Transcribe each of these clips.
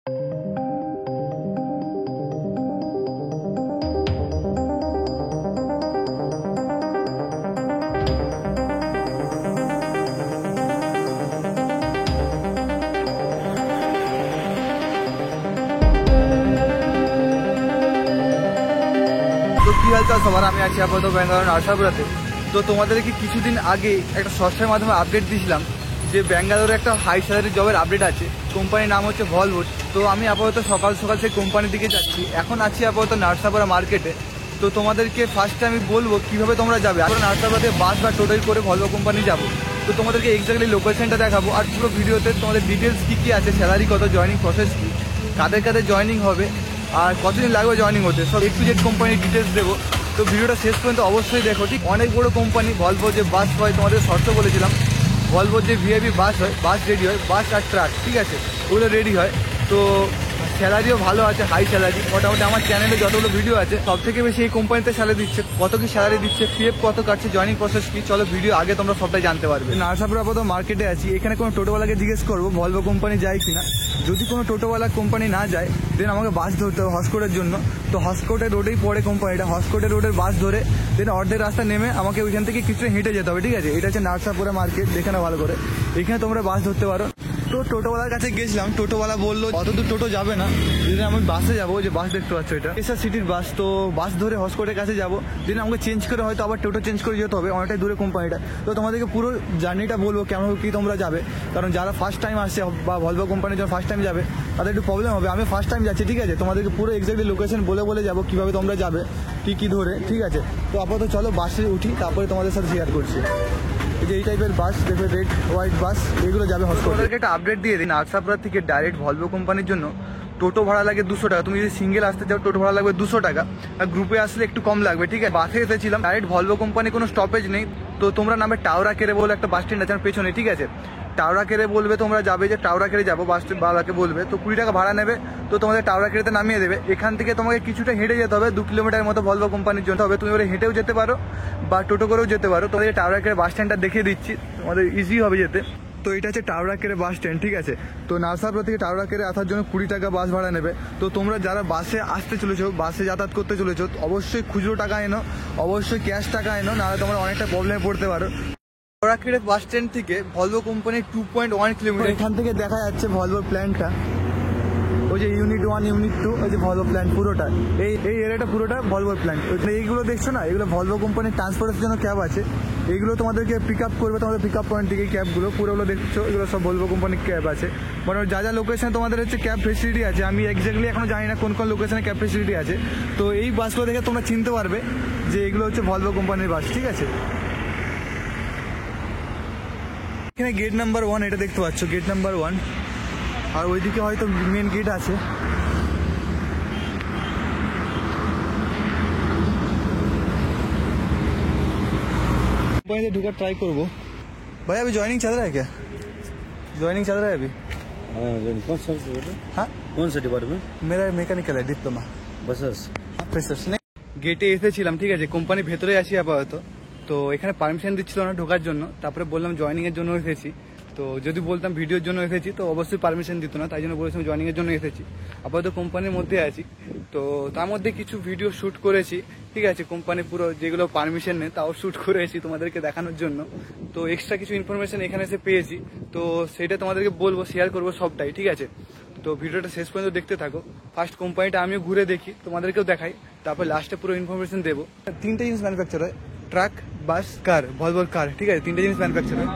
তো কি হালচাল সবার, আমি আছি আপাতত ব্যাঙ্গালোর নার্সাপুরাতে। তো তোমাদেরকে কিছুদিন আগে একটা সস্তার মাধ্যমে আপডেট দিয়েছিলাম যে ব্যাঙ্গালোরে একটা হাই স্যালারি জবের আপডেট আছে, কোম্পানির নাম হচ্ছে ভলভো। তো আমি আপাতত সকাল সকাল সেই কোম্পানির দিকে যাচ্ছি, এখন আছি আপাতত নার্সাপুরা মার্কেটে। তো তোমাদেরকে ফার্স্টে আমি বলবো কীভাবে তোমরা যাবে। আমরা নার্সাপুরাতে বাস বা টোটোয় করে ভলভো কোম্পানি যাবো। তো তোমাদেরকে এক্স্যাক্টলি লোকেশনটা দেখাবো, আর পুরো ভিডিওতে তোমাদের ডিটেলস কী কী আছে, স্যালারি কত, জয়নিং প্রসেস কী, কাদের কাদের জয়নিং হবে, আর কতদিন লাগবে জয়নিং হতে, সব A to Z কোম্পানির ডিটেলস দেবো। তো ভিডিওটা শেষ পর্যন্ত অবশ্যই দেখো। ঠিক অনেক বড় কোম্পানি ভলভো, যে বাস হয় তোমাদের শর্ত বলেছিলাম, ভলভোর যে ভিআইপি বাস হয়, বাস রেডি হয়, বাস আর ট্রাক, ঠিক আছে, ওগুলো রেডি হয়। তো স্যালারিও ভালো আছে, হাই স্যালারি। মোটামুটি আমার চ্যানেলে যতগুলো ভিডিও আছে সব থেকে বেশি এই কোম্পানিতে স্যালারি দিচ্ছে। কত কি স্যালারি দিচ্ছে, পিএফ কত কাটছে, জয়নিং প্রসেস কি, চলো ভিডিও আগে তোমরা সবটাই জানতে পারবে। নার্সাপুর আপাতত মার্কেটে আছি, এখানে কোনো টোটোওয়ালাকে জিজ্ঞেস করবো ভলভো কোম্পানি যায় কিনা। যদি কোনো টোটোওয়ালা কোম্পানি না যায়, দেন আমাকে বাস ধরতে হবে হসকোটের জন্য। তো হসকোটের রোডেই পড়ে কোম্পানিটা, হসকোটের রোডের বাস ধরে দেন অর্ধেক রাস্তা নেমে আমাকে ওইখান থেকে কিছু হেঁটে যেতে হবে, ঠিক আছে। এটা হচ্ছে নার্সাপুরা মার্কেট, দেখে না ভালো করে, এখানে তোমরা বাস ধরতে পারো। তো টোটোওয়ালার কাছে গেছিলাম, টোটোওয়ালা বললো অতদূর টোটো যাবে না, যদি আমি বাসে যাবো, যে বাস দেখতে পাচ্ছ এটা এসআর সিটির বাস। তো বাস ধরে হসকোটের কাছে যাবো, দেন আমাকে চেঞ্জ করে হয়তো আবার টোটো চেঞ্জ করে যেতে হবে, অনেকটাই দূরে কোম্পানিটা। তো তোমাদেরকে পুরো জার্নিটা বলবো কেমন কি তোমরা যাবে, কারণ যারা ফার্স্ট টাইম আসছে বা ভলভো কোম্পানির জন্য ফার্স্ট টাইম যাবে তাদের একটু প্রবলেম হবে। আমি ফার্স্ট টাইম যাচ্ছি, ঠিক আছে, তোমাদেরকে পুরো এক্স্যাক্টলি লোকেশন বলে যাবো কীভাবে তোমরা যাবে, কী ধরে, ঠিক আছে। তো আপাতত চলো বাসে উঠি, তারপরে তোমাদের সাথে শেয়ার করছি। এই টাইপের বাস দেখবে, রেড হোয়াইট বাস, এগুলো যাবে হসপিটাল। একটা আপডেট দিয়ে দিই, নার্সাপুরা থেকে ডাইরেক্ট ভলভো কোম্পানির জন্য টোটো ভাড়া লাগে 200 টাকা। তুমি যদি সিঙ্গেল আসতে চাও টোটো ভাড়া লাগবে 200 টাকা, আর গ্রুপে আসলে একটু কম লাগবে, ঠিক আছে। বাসে এসেছিলাম, ডাইরেক্ট ভলভো কোম্পানি, কোনো স্টপেজ নেই। তো তোমরা নামে টাওরা কেরে বলে একটা বাস স্ট্যান্ড আছে আমার পেছনে, ঠিক আছে, টাওরা কেরে বলবে তোমরা যাবে, যে টাওরা কেরে যাবো, বাস বালাকে বলবে, তো 20 টাকা ভাড়া নেবে। তো তোমাদের টাওরা কেরেতে নামিয়ে দেবে। এখান থেকে তোমাকে কিছুটা হেঁটে যেতে হবে, 2 কিলোমিটার মতো ভলভো কোম্পানির জন্য হবে। তুমি ওরা হেঁটেও যেতে পারো বা টোটো করেও যেতে পারো। তোমাদের টাওরা কেরে বাস স্ট্যান্ডটা দেখিয়ে দিচ্ছি, তোমাদের ইজি হবে যেতে। তো এটা হচ্ছে টাওরা কেরে বাস স্ট্যান্ড, ঠিক আছে। তো নার্সাপুরা থেকে টাওরা কেরে আসার জন্য 20 টাকা বাস ভাড়া নেবে। তো তোমরা যারা বাসে আসতে চলেছো, বাসে যাতায়াত করতে চলেছো, অবশ্যই খুচরো টাকা এনো, অবশ্যই ক্যাশ টাকা এনো, নাহলে তোমরা অনেকটা প্রবলেমে পড়তে পারো। টাওরা কেরে বাস স্ট্যান্ড থেকে ভলভো কোম্পানির 2.1 কিলোমিটার। এখান থেকে দেখা যাচ্ছে ভলভোর প্ল্যান্টটা, ওই যে ইউনিট 1 ইউনিট 2, ওই যে ভলভো প্ল্যান্ট পুরোটা, এই এরিয়াটা পুরোটা ভলভো প্ল্যান্ট। এইগুলো দেখছো না, এগুলো ভলভো কোম্পানির ট্রান্সপোর্টের জন্য ক্যাব আছে, এগুলো তোমাদেরকে পিক আপ করবে, তোমাদের পিক আপ পয়েন্ট থেকে ক্যাবগুলো পুরোগুলো দেখছো, এগুলো সব ভলভো কোম্পানির ক্যাব আছে। মানে যা লোকেশন তোমাদের হচ্ছে ক্যাব ফেসিলিটি আছে, আমি এক্স্যাক্টলি এখনো জানি না কোন লোকেশনে ক্যাব ফেসিলিটি আছে। তো এই বাসগুলো দেখে তোমরা চিনতে পারবে যে এগুলো হচ্ছে ভলভো কোম্পানির বাস, ঠিক আছে। এখানে গেট নাম্বার 1 এটা দেখতে পাচ্ছ, গেট নাম্বার 1, আর ওইদিকে হয়তো মেন গেট আছে। ढुका ट्राई करबो। भाई अभी ज्वाइनिंग चल रहा है क्या? ज्वाइनिंग चल रहा है अभी? हाँ, कौन सा हाँ, कौन सा डिपार्टमेंट? मेरा मैकेनिकल है, डिप्लोमा बसेस ফ্রেশার্স। গেটে এসেছিলাম, ঠিক আছে, কোম্পানি ভেতরে আছি আপাতত। তো এখানে পারমিশন দিচ্ছিল না ঢোকার জন্য, তারপরে বললাম জয়েনিং এর জন্য এসেছি। তো যদি বলতাম ভিডিওর জন্য এসেছি তো অবশ্যই পারমিশন দিত না, তাই জন্য বলেছিলাম জয়েনিং এর জন্য এসেছি। আপাতত কোম্পানির মধ্যে আছি, তো তার মধ্যে কিছু ভিডিও শ্যুট করেছি, ঠিক আছে, কোম্পানি পুরো যেগুলো পারমিশন নেই তাও শ্যুট করেছি তোমাদেরকে দেখানোর জন্য। তো এক্সট্রা কিছু ইনফরমেশন এখানে এসে পেয়েছি, তো সেটা তোমাদেরকে বলবো, শেয়ার করবো সবটাই, ঠিক আছে। তো ভিডিওটা শেষ পর্যন্ত দেখতে থাকো। ফার্স্ট কোম্পানিটা আমিও ঘুরে দেখি, তোমাদেরকেও দেখাই, তারপর লাস্টে পুরো ইনফরমেশন দেবো। 3টে জিনিস ম্যানুফ্যাকচার হয়, ট্রাক, বাস, কার, ভলভোর কার, ঠিক আছে, 3টে জিনিস ম্যানুফ্যাকচার হয়।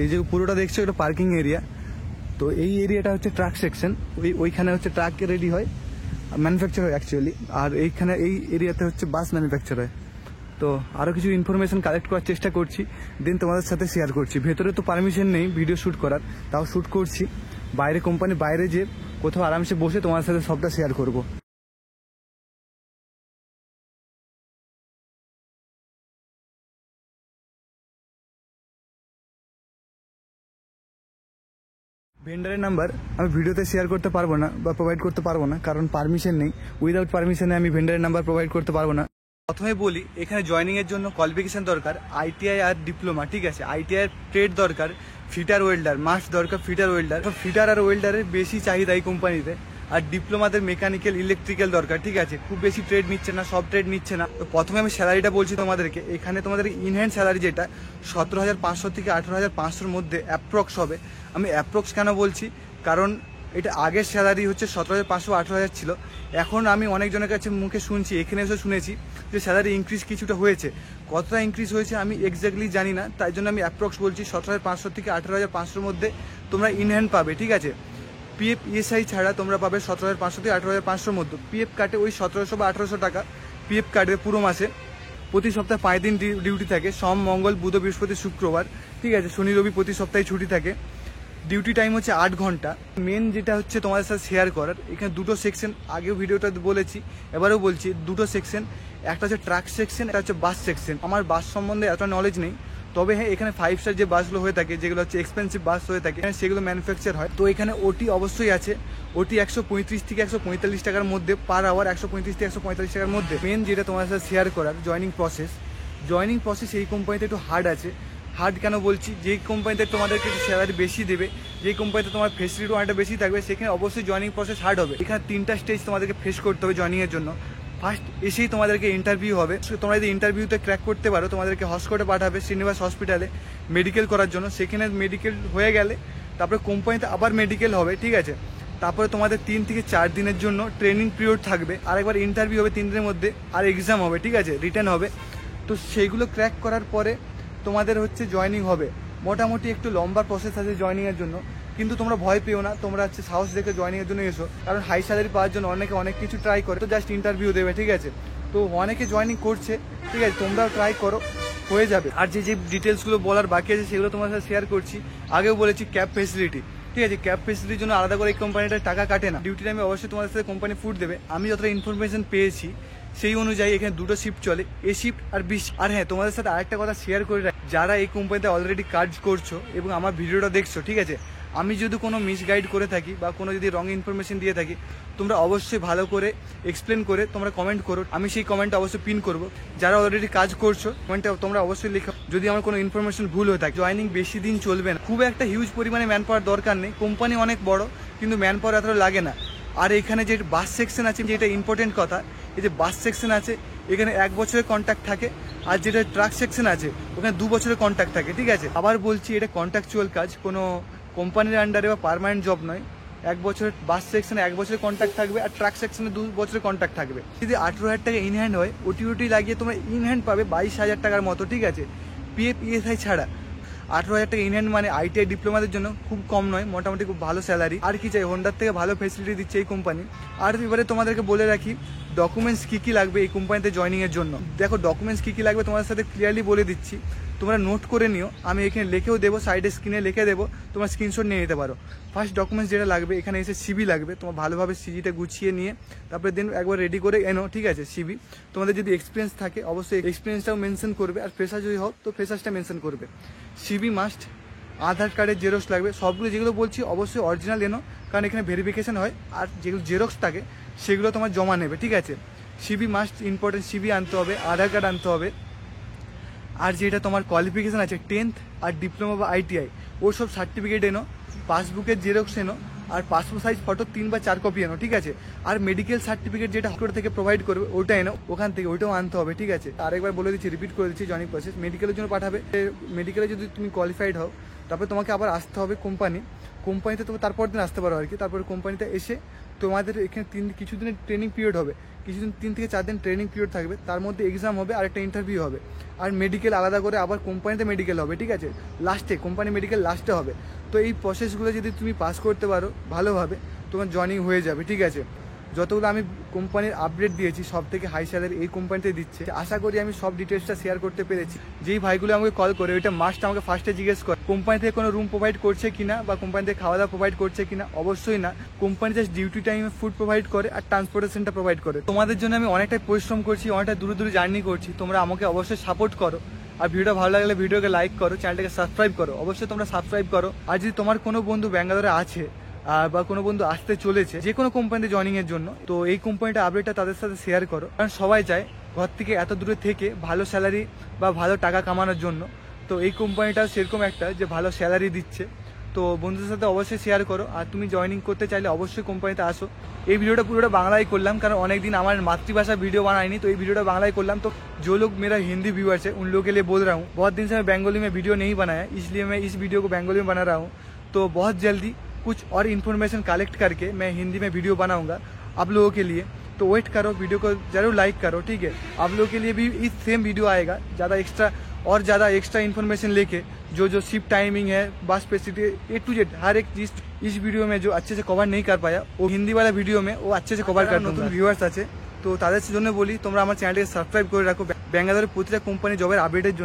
এই যে পুরোটা দেখছো এটা পার্কিং এরিয়া। তো এই এরিয়াটা হচ্ছে ট্রাক সেকশন, ওইখানে হচ্ছে ট্রাক রেডি হয়, ম্যানুফ্যাকচার হয় অ্যাকচুয়ালি, আর এইখানে এই এরিয়াতে হচ্ছে বাস ম্যানুফ্যাকচার হয়। তো আরও কিছু ইনফরমেশন কালেক্ট করার চেষ্টা করছি, দেন তোমাদের সাথে শেয়ার করছি। ভেতরে তো পারমিশন নেই ভিডিও শ্যুট করার, তাও শ্যুট করছি। বাইরে কোম্পানি বাইরে যে কোথাও আরামসে বসে তোমার সাথে সবটা শেয়ার করবো। ভেন্ডারের নাম্বার আমি ভিডিওতে শেয়ার করতে পারবো না বা প্রোভাইড করতে পারবো না, কারণ পারমিশন নেই। উইদাউট পারমিশনে আমি ভেন্ডারের নাম্বার প্রোভাইড করতে পারবো না। প্রথমে বলি, এখানে জয়েনিং এর জন্য কোয়ালিফিকেশন দরকার আইটিআই আর ডিপ্লোমা, ঠিক আছে। আইটিআই ট্রেড দরকার, ফিটার ওয়েল্ডার মাস্ট দরকার, ফিটার ওয়েল্ডার। ফিটার আর ওয়েল্ডারের বেশি চাহিদা এই কোম্পানিতে। আর ডিপ্লোমাদের মেকানিক্যাল ইলেকট্রিক্যাল দরকার, ঠিক আছে। খুব বেশি ট্রেড নিচ্ছে না, সব ট্রেড নিচ্ছে না। তো প্রথমে আমি স্যালারিটা বলছি তোমাদেরকে। এখানে তোমাদের ইনহ্যান্ড স্যালারি যেটা 17,500 থেকে 18,500-র মধ্যে অ্যাপ্রক্স হবে। আমি অ্যাপ্রক্স কেন বলছি, কারণ এটা আগের স্যালারি হচ্ছে 17,500 18,000 ছিল। এখন আমি অনেকজনের কাছে মুখে শুনছি, এখানে এসে শুনেছি যে স্যালারি ইনক্রিজ কিছুটা হয়েছে। কতটা ইনক্রিজ হয়েছে আমি এক্স্যাক্টলি জানি না, তাই জন্য আমি অ্যাপ্রক্স বলছি 17,500 থেকে 18,500-র মধ্যে তোমরা ইনহ্যান্ড পাবে, ঠিক আছে। পিএফ ইএসআই ছাড়া তোমরা পাবে 17,500 থেকে 18,500-র মধ্যে। পিএফ কাটে ওই 1700 বা 1800 টাকা পিএফ কাটবে পুরো মাসে। প্রতি সপ্তাহে 5 দিন ডিউটি থাকে, সোম মঙ্গল বুধ বৃহস্পতি শুক্রবার, ঠিক আছে। শনি রবি প্রতি সপ্তাহে ছুটি থাকে। ডিউটি টাইম হচ্ছে 8 ঘন্টা। মেন যেটা হচ্ছে তোমাদের সাথে শেয়ার করার, এখানে দুটো সেকশন, আগেও ভিডিওটা বলেছি এবারেও বলছি, দুটো সেকশন। একটা হচ্ছে ট্রাক সেকশন, একটা হচ্ছে বাস সেকশন। আমার বাস সম্বন্ধে এত নলেজ নেই, তবে হ্যাঁ এখানে 5 স্টার যে বাসগুলো হয়ে থাকে, যেগুলো হচ্ছে এক্সপেন্সিভ বাস হয়ে থাকে, সেগুলো ম্যানুফ্যাকচার হয়। তো এখানে ওটি অবশ্যই আছে। ওটি 135 থেকে 145 টাকার মধ্যে পার আওয়ার, 135 থেকে 145 টাকার মধ্যে। মেন যেটা তোমার সাথে শেয়ার করার, জয়েনিং প্রসেস এই কোম্পানিতে একটু হার্ড আছে। হার্ড কেন বলছি, যেই কোম্পানিতে তোমাদেরকে স্যালারি বেশি দেবে, যেই কোম্পানিতে তোমার ফেসিলিটি অনেকটা বেশি থাকবে, সেখানে অবশ্যই জয়েনিং প্রসেস হার্ড হবে। এখানে 3টা স্টেজ তোমাদেরকে ফেস করতে হবে জয়েনিং এর জন্য। ফার্স্ট এসেই তোমাদেরকে ইন্টারভিউ হবে। তোমরা যদি ইন্টারভিউতে ক্র্যাক করতে পারো, তোমাদেরকে হসকোটে পাঠাবে, শ্রীনিবাস হসপিটালে মেডিকেল করার জন্য। সেখানে মেডিকেল হয়ে গেলে তারপরে কোম্পানিতে আবার মেডিকেল হবে, ঠিক আছে। তারপরে তোমাদের 3 থেকে 4 দিনের জন্য ট্রেনিং পিরিয়ড থাকবে, আরেকবার ইন্টারভিউ হবে 3 দিনের মধ্যে, আর এক্সাম হবে, ঠিক আছে, রিটার্ন হবে। তো সেইগুলো ক্র্যাক করার পরে তোমাদের হচ্ছে জয়েনিং হবে। মোটামুটি একটু লম্বা প্রসেস আছে জয়েনিং এর জন্য, কিন্তু তোমরা ভয় পেও না। তোমরা হচ্ছে সাহস দেখে জয়েনিং এর জন্য এসো, কারণ হাই স্যালারি পাওয়ার জন্য অনেকে অনেক কিছু ট্রাই করে, তো জাস্ট ইন্টারভিউ দেবে, ঠিক আছে। তো অনেকে জয়েনিং করছে, ঠিক আছে, তোমরাও ট্রাই করো, হয়ে যাবে। আর যে ডিটেলসগুলো বলার বাকি আছে সেগুলো তোমার সাথে শেয়ার করছি। আগেও বলেছি ক্যাব ফেসিলিটি, ঠিক আছে। ক্যাব ফেসিলিটির জন্য আলাদা করে এই কোম্পানিটা টাকা কাটে না। ডিউটি টাইমে অবশ্যই তোমাদের সাথে কোম্পানি ফুড দেবে। আমি যতটা ইনফরমেশন পেয়েছি সেই অনুযায়ী এখানে দুটো শিফট চলে, এ শিফট আর বি শিফট। আর হ্যাঁ, তোমাদের সাথে আরেকটা কথা শেয়ার করে রাখি, যারা এই কোম্পানিতে অলরেডি কাজ করছো এবং আমার ভিডিওটা দেখছো, ঠিক আছে, আমি যদি কোনো মিসগাইড করে থাকি বা কোনো যদি রং ইনফরমেশন দিয়ে থাকি, তোমরা অবশ্যই ভালো করে এক্সপ্লেন করে তোমরা কমেন্ট করো। আমি সেই কমেন্টটা অবশ্যই পিন করবো। যারা অলরেডি কাজ করছো কমেন্টটা তোমরা অবশ্যই লেখো যদি আমার কোনো ইনফরমেশন ভুল হয়ে থাকে। জয়েনিং বেশি দিন চলবে না, খুব একটা হিউজ পরিমাণে ম্যান পাওয়ার দরকার নেই। কোম্পানি অনেক বড়, কিন্তু ম্যান পাওয়ার এতটা লাগে না। আর এখানে যে বাস সেকশন আছে, যেটা ইম্পর্টেন্ট কথা, এই যে বাস সেকশন আছে এখানে 1 বছরের কন্ট্রাক্ট থাকে। আর যেটা ট্রাক সেকশন আছে ওখানে 2 বছরের কন্ট্রাক্ট থাকে, ঠিক আছে। আবার বলছি, এটা কন্ট্রাকচুয়াল কাজ, কোনো কোম্পানির আন্ডারে বা পার্মানেন্ট জব নয়। 1 বছরের বাস সেকশনে 1 বছরের কন্ট্রাক্ট থাকবে, আর ট্রাক সেকশনে 2 বছরের কন্ট্রাক্ট থাকবে। যদি 18,000 টাকা ইনহ্যান্ড হয়, ওটি লাগিয়ে তোমরা ইনহ্যান্ড পাবে 22,000 টাকার মতো, ঠিক আছে, পিএফ ইএসআই ছাড়া। 18,000 টাকা ইনহ্যান্ড মানে আইটিআই ডিপ্লোমাদের জন্য খুব কম নয়, মোটামুটি খুব ভালো স্যালারি। আর কি চাই, হোন্ডার থেকে ভালো ফেসিলিটি দিচ্ছে এই কোম্পানি। আর এবারে তোমাদেরকে বলে রাখি ডকুমেন্টস কী কী লাগবে এই কোম্পানিতে জয়েনিংয়ের জন্য। দেখো, ডকুমেন্টস কী কী লাগবে তোমাদের সাথে ক্লিয়ারলি বলে দিচ্ছি, তোমরা নোট করে নিও। আমি এখানে লিখেও দেবো, সাইডে স্ক্রিনে লিখে দেবো, তোমরা স্ক্রিনশট নিয়ে নিতে পারো। ফার্স্ট ডকুমেন্টস যেটা লাগবে, এখানে এসে সিভি লাগবে। তোমার ভালোভাবে সিভিটা গুছিয়ে নিয়ে তারপরে দেন একবার রেডি করে এনো, ঠিক আছে। সিভি তোমাদের যদি এক্সপিরিয়েন্স থাকে অবশ্যই এক্সপিরিয়েন্সটাও মেনশন করবে, আর ফ্রেশার যদি হোক তো ফ্রেশার্সটা মেনশন করবে। সিভি মাস্ট, আধার কার্ডের জেরক্স লাগবে। সবগুলো যেগুলো বলছি অবশ্যই অরিজিনাল এনো, কারণ এখানে ভেরিফিকেশন হয়। আর যেগুলো জেরক্স থাকে সেগুলো তোমার জমা নেবে, ঠিক আছে। সিভি মাস্ট ইম্পর্টেন্ট, সিভি আনতে হবে, আধার কার্ড আনতে হবে। আর যেটা তোমার কোয়ালিফিকেশান আছে 10th আর ডিপ্লোমা বা আইটিআই, ওর সব সার্টিফিকেট এনো, পাসবুকের জেরক্স এনো, আর পাসপোর্ট সাইজ ফটো 3 বা 4 কপি এনো, ঠিক আছে। আর মেডিকেল সার্টিফিকেট যেটা হসপিটাল থেকে প্রোভাইড করবে ওটা এনো, ওখান থেকে ওইটাও আনতে হবে, ঠিক আছে। আরেকবার বলে দিচ্ছি, রিপিট করে দিচ্ছি, জয়েনিং প্রসেস মেডিকেলের জন্য পাঠাবে। মেডিকেলে যদি তুমি কোয়ালিফাইড হও, তারপরে তোমাকে আবার আসতে হবে কোম্পানিতে তুমি তারপর দিন আসতে পারো আর কি। তারপরে কোম্পানিতে এসে তোমাদের এখানে কিছুদিনের ট্রেনিং পিরিয়ড হবে, কিছুদিন 3 থেকে 4 দিন ট্রেনিং পিরিয়ড থাকবে। তার মধ্যে এক্সাম হবে আর একটা ইন্টারভিউ হবে, আর মেডিকেল আলাদা করে আবার কোম্পানিতে মেডিকেল হবে, ঠিক আছে। লাস্টে কোম্পানি মেডিকেল লাস্টে হবে। তো এই প্রসেসগুলো যদি তুমি পাস করতে পারো ভালোভাবে, তোমার জয়েনিং হয়ে যাবে, ঠিক আছে। যতগুলো আমি কোম্পানির আপডেট দিয়েছি, সব থেকে হাই স্যালারি এই কোম্পানিতে দিচ্ছে। আশা করি আমি সব ডিটেলসটা শেয়ার করতে পেরেছি। যেই ভাইগুলো আমাকে কল করে, ওইটা মাস্ট আমাকে ফার্স্টে জিজ্ঞেস করে কোম্পানি থেকে কোনো রুম প্রোভাইড করছে কিনা, বা কোম্পানি থেকে খাওয়া দাওয়া প্রোভাইড করছে কিনা। অবশ্যই না, কোম্পানি জাস্ট ডিউটি টাইমে ফুড প্রোভাইড করে আর ট্রান্সপোর্টেশনটা প্রোভাইড করে। তোমাদের জন্য আমি অনেকটাই পরিশ্রম করছি, অনেকটা দূরে দূরে জার্নি করছি, তোমরা আমাকে অবশ্যই সাপোর্ট করো, আর ভিডিওটা ভালো লাগলে ভিডিওকে লাইক করো, চ্যানেলটাকে সাবস্ক্রাইব করো, অবশ্যই তোমরা সাবস্ক্রাইব করো। আর যদি তোমার কোনো বন্ধু ব্যাঙ্গালোরে আছে বা কোনো বন্ধু আসতে চলেছে যে কোনো কোম্পানিতে জয়নিং এর জন্য, তো এই কোম্পানিটা আপডেটটা তাদের সাথে শেয়ার করো, কারণ সবাই চায় ঘর থেকে এত দূরে থেকে ভালো স্যালারি বা ভালো টাকা কামানোর জন্য। তো এই কোম্পানিটা সেরকম একটা যে ভালো স্যালারি দিচ্ছে, তো বন্ধুদের সাথে অবশ্যই শেয়ার করো। আর তুমি জয়নিং করতে চাইলে অবশ্যই কোম্পানিতে আসো। এই ভিডিওটা পুরোটা বাংলায় করলাম, কারণ অনেকদিন আমার मातृभाषा वीडियो बनाई तो ये वीडियोটা বাংলায় করলাম। तो जो लोग मेरा हिंदी व्यूअर्स है उन लोगों के लिए बोल रहा हूँ, बहुत दिन से मैं बंगाली में वीडियो नहीं बनाया, इसलिए मैं इस वीडियो को बंगाली में बना रहा हूँ। तो बहुत जल्दी कुछ और इन्फॉर्मेशन कलेक्ट करके मैं हिंदी में वीडियो बनाऊंगा आप लोगों के लिए। तो वेट करो, वीडियो को जरूर लाइक करो, ठीक है। आप लोगों के लिए भी इस सेम वीडियो आएगा, ज़्यादा एक्स्ट्रा इन्फॉर्मेशन लेके, जो शिफ्ट टाइमिंग है, बस फैसिलिटी A to Z हर एक चीज इस वीडियो में जो अच्छे से कवर नहीं कर पाया वो हिंदी वाला वीडियो में वो अच्छे से कवर कर दूंगा। नতুন ভিউয়ার্স আছে তো তাদের জন্য বলি তোমরা আমার চ্যানেলটাকে সাবস্ক্রাইব করে রাখো ব্যাঙ্গালোরের প্রতিটা কোম্পানি জবের আপডেটের জন্য।